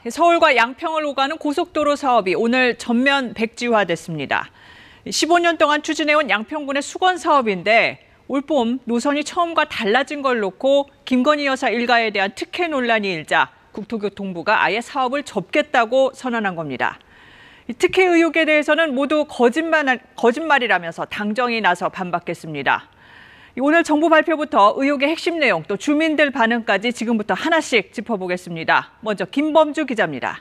서울과 양평을 오가는 고속도로 사업이 오늘 전면 백지화됐습니다. 15년 동안 추진해온 양평군의 수건 사업인데 올봄 노선이 처음과 달라진 걸 놓고 김건희 여사 일가에 대한 특혜 논란이 일자 국토교통부가 아예 사업을 접겠다고 선언한 겁니다. 특혜 의혹에 대해서는 모두 거짓말이라면서 당정이 나서 반박했습니다. 오늘 정부 발표부터 의혹의 핵심 내용 또 주민들 반응까지 지금부터 하나씩 짚어보겠습니다. 먼저 김범주 기자입니다.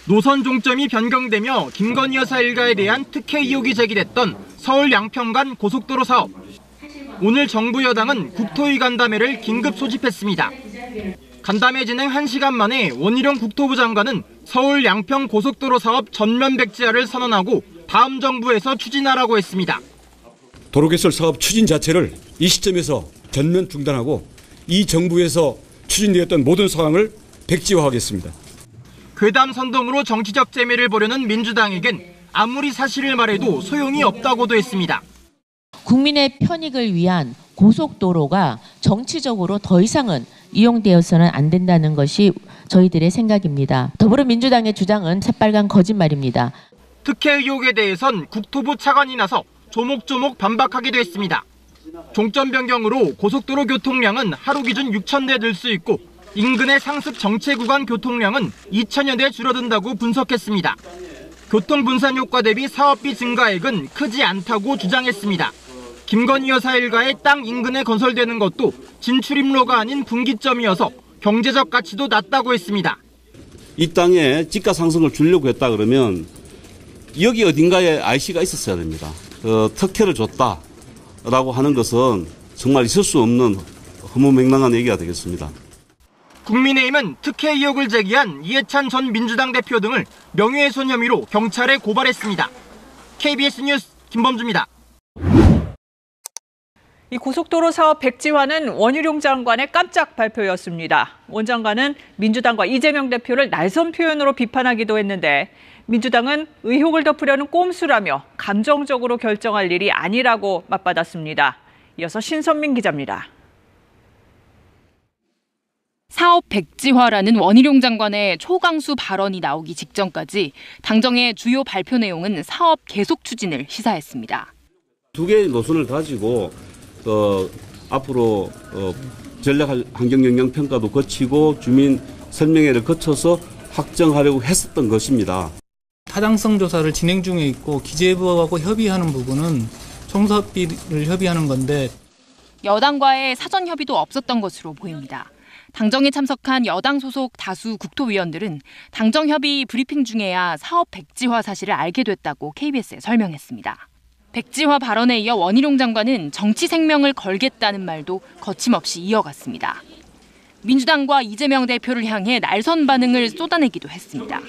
노선 종점이 변경되며 김건희 여사 일가에 대한 특혜 의혹이 제기됐던 서울 양평 간 고속도로 사업. 오늘 정부 여당은 국토위 간담회를 긴급 소집했습니다. 간담회 진행 1시간 만에 원희룡 국토부 장관은 서울 양평 고속도로 사업 전면 백지화를 선언하고 다음 정부에서 추진하라고 했습니다. 도로개설 사업 추진 자체를 이 시점에서 전면 중단하고 이 정부에서 추진되었던 모든 사항을 백지화하겠습니다. 괴담 선동으로 정치적 재미를 보려는 민주당에겐 아무리 사실을 말해도 소용이 없다고도 했습니다. 국민의 편익을 위한 고속도로가 정치적으로 더 이상은 이용되어서는 안 된다는 것이 저희들의 생각입니다. 더불어민주당의 주장은 새빨간 거짓말입니다. 특혜 의혹에 대해선 국토부 차관이 나서 조목조목 반박하기도 했습니다. 종점 변경으로 고속도로 교통량은 하루 기준 6,000대 늘 수 있고 인근의 상습 정체 구간 교통량은 2,000여 대 줄어든다고 분석했습니다. 교통 분산 효과 대비 사업비 증가액은 크지 않다고 주장했습니다. 김건희 여사 일가의 땅 인근에 건설되는 것도 진출입로가 아닌 분기점이어서 경제적 가치도 낮다고 했습니다. 이 땅에 지가 상승을 주려고 했다 그러면 여기 어딘가에 IC가 있었어야 됩니다. 특혜를 줬다라고 하는 것은 정말 있을 수 없는 허무맹랑한 얘기가 되겠습니다. 국민의힘은 특혜 의혹을 제기한 이해찬 전 민주당 대표 등을 명예훼손 혐의로 경찰에 고발했습니다. KBS 뉴스 김범주입니다. 이 고속도로 사업 백지화는 원희룡 장관의 깜짝 발표였습니다. 원 장관은 민주당과 이재명 대표를 날선 표현으로 비판하기도 했는데 민주당은 의혹을 덮으려는 꼼수라며 감정적으로 결정할 일이 아니라고 맞받았습니다. 이어서 신선민 기자입니다. 사업 백지화라는 원희룡 장관의 초강수 발언이 나오기 직전까지 당정의 주요 발표 내용은 사업 계속 추진을 시사했습니다. 두 개의 노선을 가지고 앞으로 전략 환경 영향 평가도 거치고 주민 설명회를 거쳐서 확정하려고 했었던 것입니다. 타당성 조사를 진행 중에 있고 기재부하고 협의하는 부분은 총사업비를 협의하는 건데 여당과의 사전 협의도 없었던 것으로 보입니다. 당정에 참석한 여당 소속 다수 국토위원들은 당정 협의 브리핑 중에야 사업 백지화 사실을 알게 됐다고 KBS에 설명했습니다. 백지화 발언에 이어 원희룡 장관은 정치 생명을 걸겠다는 말도 거침없이 이어갔습니다. 민주당과 이재명 대표를 향해 날선 반응을 쏟아내기도 했습니다.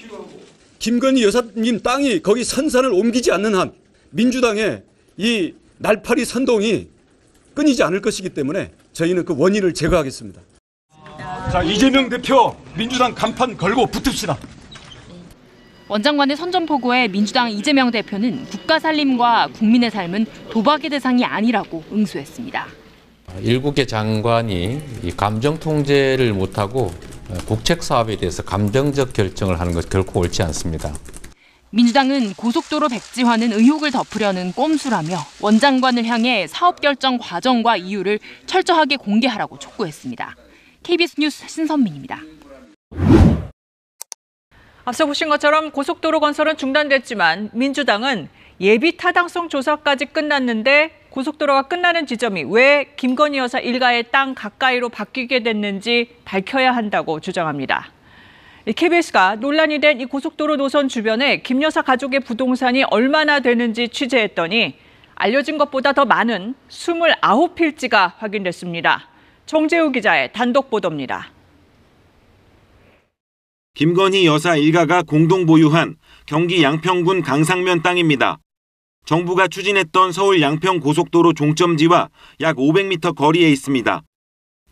김건희 여사님 땅이 거기 선산을 옮기지 않는 한 민주당의 이 날파리 선동이 끊이지 않을 것이기 때문에 저희는 그 원인을 제거하겠습니다. 자, 이재명 대표 민주당 간판 걸고 붙읍시다. 원 장관의 선전포고에 민주당 이재명 대표는 국가 살림과 국민의 삶은 도박의 대상이 아니라고 응수했습니다. 일국의 장관이 이 감정 통제를 못하고 국책 사업에 대해서 감정적 결정을 하는 것 결코 옳지 않습니다. 민주당은 고속도로 백지화는 의혹을 덮으려는 꼼수라며 원 장관을 향해 사업 결정 과정과 이유를 철저하게 공개하라고 촉구했습니다. KBS 뉴스 신선민입니다. 앞서 보신 것처럼 고속도로 건설은 중단됐지만 민주당은 예비 타당성 조사까지 끝났는데 고속도로가 끝나는 지점이 왜 김건희 여사 일가의 땅 가까이로 바뀌게 됐는지 밝혀야 한다고 주장합니다. KBS가 논란이 된 이 고속도로 노선 주변에 김 여사 가족의 부동산이 얼마나 되는지 취재했더니 알려진 것보다 더 많은 29필지가 확인됐습니다. 정재우 기자의 단독 보도입니다. 김건희 여사 일가가 공동 보유한 경기 양평군 강상면 땅입니다. 정부가 추진했던 서울 양평 고속도로 종점지와 약 500m 거리에 있습니다.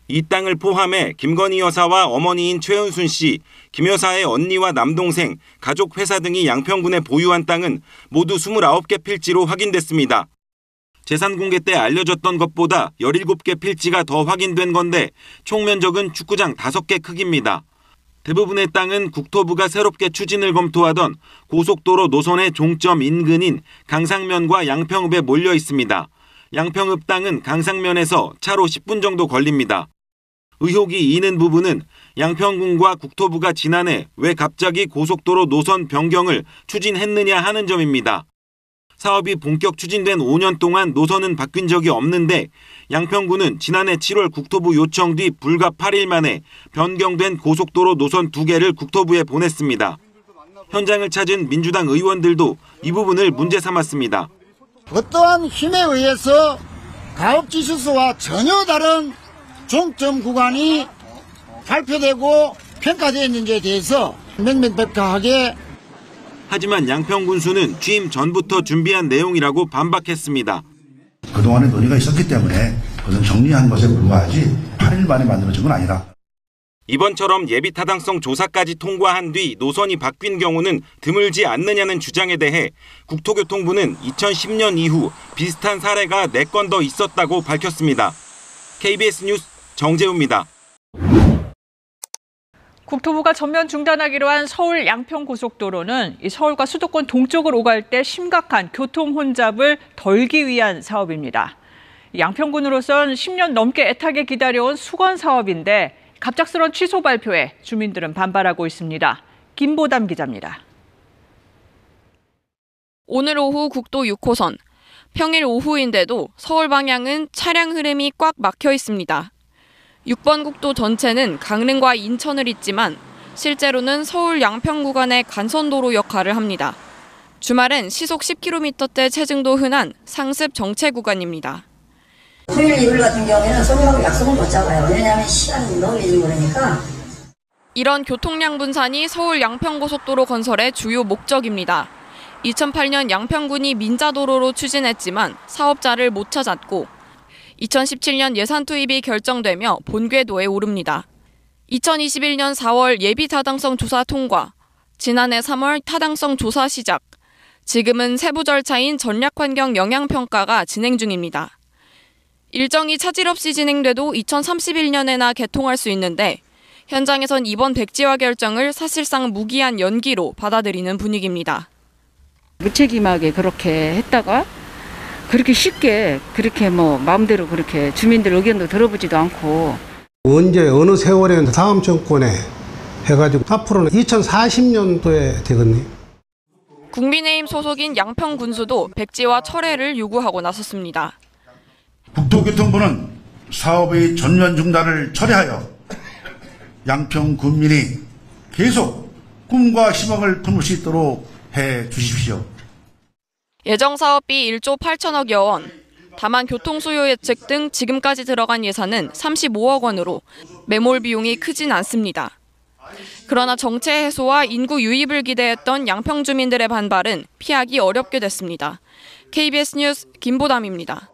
이 땅을 포함해 김건희 여사와 어머니인 최은순 씨, 김 여사의 언니와 남동생, 가족 회사 등이 양평군에 보유한 땅은 모두 29개 필지로 확인됐습니다. 재산 공개 때 알려졌던 것보다 17개 필지가 더 확인된 건데 총 면적은 축구장 5개 크기입니다. 대부분의 땅은 국토부가 새롭게 추진을 검토하던 고속도로 노선의 종점 인근인 강상면과 양평읍에 몰려 있습니다. 양평읍 땅은 강상면에서 차로 10분 정도 걸립니다. 의혹이 있는 부분은 양평군과 국토부가 지난해 왜 갑자기 고속도로 노선 변경을 추진했느냐 하는 점입니다. 사업이 본격 추진된 5년 동안 노선은 바뀐 적이 없는데 양평군은 지난해 7월 국토부 요청 뒤 불과 8일 만에 변경된 고속도로 노선 2개를 국토부에 보냈습니다. 현장을 찾은 민주당 의원들도 이 부분을 문제 삼았습니다. 어떠한 힘에 의해서 가업지수와 전혀 다른 종점 구간이 발표되고 평가되어 있는지에 대해서 명명백백하게 하지만 양평군수는 취임 전부터 준비한 내용이라고 반박했습니다. 그동안의 논의가 있었기 때문에 그것은 정리한 것에 불과하지 8일 만에 만들어진 건 아니라. 이번처럼 예비타당성 조사까지 통과한 뒤 노선이 바뀐 경우는 드물지 않느냐는 주장에 대해 국토교통부는 2010년 이후 비슷한 사례가 4건 더 있었다고 밝혔습니다. KBS 뉴스 정재우입니다. 국토부가 전면 중단하기로 한 서울 양평고속도로는 서울과 수도권 동쪽을 오갈 때 심각한 교통 혼잡을 덜기 위한 사업입니다. 양평군으로선 10년 넘게 애타게 기다려온 수건 사업인데 갑작스런 취소 발표에 주민들은 반발하고 있습니다. 김보담 기자입니다. 오늘 오후 국도 6호선, 평일 오후인데도 서울 방향은 차량 흐름이 꽉 막혀 있습니다. 6번 국도 전체는 강릉과 인천을 잇지만 실제로는 서울 양평 구간의 간선도로 역할을 합니다. 주말은 시속 10km대 체증도 흔한 상습 정체 구간입니다. 토요일, 일요일 같은 경우에는 손님하고 약속을 못 잡아요. 왜냐하면 시간이 너무 일이 그러니까. 이런 교통량 분산이 서울 양평고속도로 건설의 주요 목적입니다. 2008년 양평군이 민자도로로 추진했지만 사업자를 못 찾았고 2017년 예산 투입이 결정되며 본궤도에 오릅니다. 2021년 4월 예비 타당성 조사 통과, 지난해 3월 타당성 조사 시작, 지금은 세부 절차인 전략환경 영향평가가 진행 중입니다. 일정이 차질 없이 진행돼도 2031년에나 개통할 수 있는데 현장에선 이번 백지화 결정을 사실상 무기한 연기로 받아들이는 분위기입니다. 무책임하게 그렇게 했다가 그렇게 쉽게 그렇게 마음대로 그렇게 주민들 의견도 들어보지도 않고 언제 어느 세월에 다음 정권에 해가지고 앞으로는 2040년도에 되겠네요. 국민의힘 소속인 양평군수도 백지화 철회를 요구하고 나섰습니다. 국토교통부는 사업의 전면 중단을 철회하여 양평 군민이 계속 꿈과 희망을 품을 수 있도록 해 주십시오. 예정 사업비 1조 8천억여 원, 다만 교통수요 예측 등 지금까지 들어간 예산은 35억 원으로 매몰 비용이 크진 않습니다. 그러나 정체 해소와 인구 유입을 기대했던 양평 주민들의 반발은 피하기 어렵게 됐습니다. KBS 뉴스 김보담입니다.